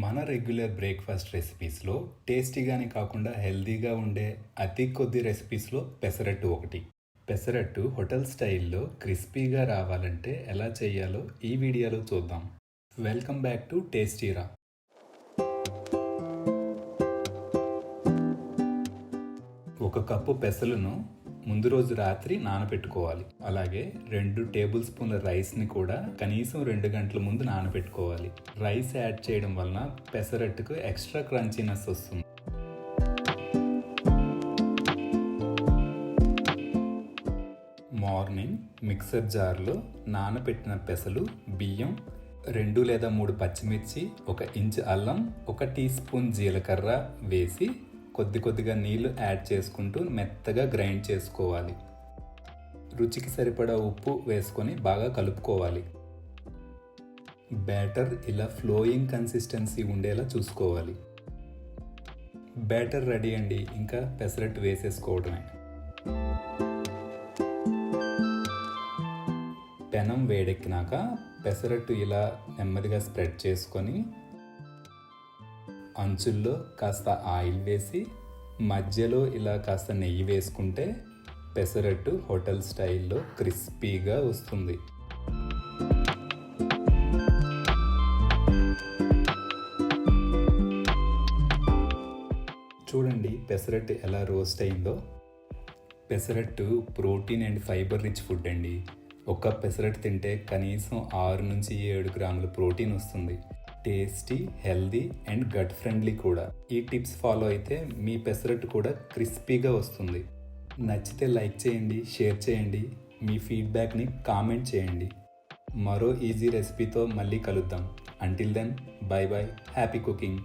మన regular breakfast రెసిపీస్లో టేస్టీగానే కాకుండా హెల్తీగా ఉండే అతి కొద్ది రెసిపీస్లో పెసరట్టు ఒకటి. పెసరట్టు హోటల్ స్టైల్లో క్రిస్పీగా రావాలంటే ఎలా చేయాలో ఈ వీడియోలో చూద్దాం. వెల్కమ్ బ్యాక్ టు టేస్టీరా. ఒక కప్పు పెసలను ముందు రోజు రాత్రి నానబెట్టుకోవాలి. అలాగే 2 టేబుల్ స్పూన్ల రైస్ని కూడా కనీసం 2 గంటల ముందు నానబెట్టుకోవాలి. రైస్ యాడ్ చేయడం వలన పెసరట్టుకు ఎక్స్ట్రా క్రంచీనెస్ వస్తుంది. మార్నింగ్ మిక్సర్ జార్లో నానబెట్టిన పెసలు, బియ్యం, 2 లేదా 3 పచ్చిమిర్చి, 1 ఇంచు అల్లం, 1 టీ స్పూన్ జీలకర్ర వేసి కొద్దిగా నీళ్లు యాడ్ చేసుకుంటూ మెత్తగా గ్రైండ్ చేసుకోవాలి. రుచికి సరిపడా ఉప్పు వేసుకొని బాగా కలుపుకోవాలి. బ్యాటర్ ఇలా ఫ్లోయింగ్ కన్సిస్టెన్సీ ఉండేలా చూసుకోవాలి. బ్యాటర్ రెడీ అండి, ఇంకా పెసరట్టు వేసేసుకోవడమే. పెనం వేడెక్కినాక పెసరట్టు ఇలా నెమ్మదిగా స్ప్రెడ్ చేసుకొని అంచుల్లో కాస్త ఆయిల్ వేసి మధ్యలో ఇలా కాస్త నెయ్యి వేసుకుంటే పెసరట్టు హోటల్ స్టైల్లో క్రిస్పీగా వస్తుంది. చూడండి పెసరట్టు ఎలా రోస్ట్ అయిందో. Pesarattu protein and fibre rich food అండి. ఒక పెసరట్టు తింటే కనీసం 6 నుంచి 7 గ్రాముల ప్రోటీన్ వస్తుంది. Tasty, healthy and gut friendly కూడా. ఈ టిప్స్ ఫాలో అయితే మీ పెసరట్టు కూడా క్రిస్పీగా వస్తుంది. నచ్చితే లైక్ చేయండి, షేర్ చేయండి, మీ ఫీడ్బ్యాక్ని కామెంట్ చేయండి. మరో ఈజీ రెసిపీతో మళ్ళీ కలుద్దాం. Until then, bye bye, happy cooking.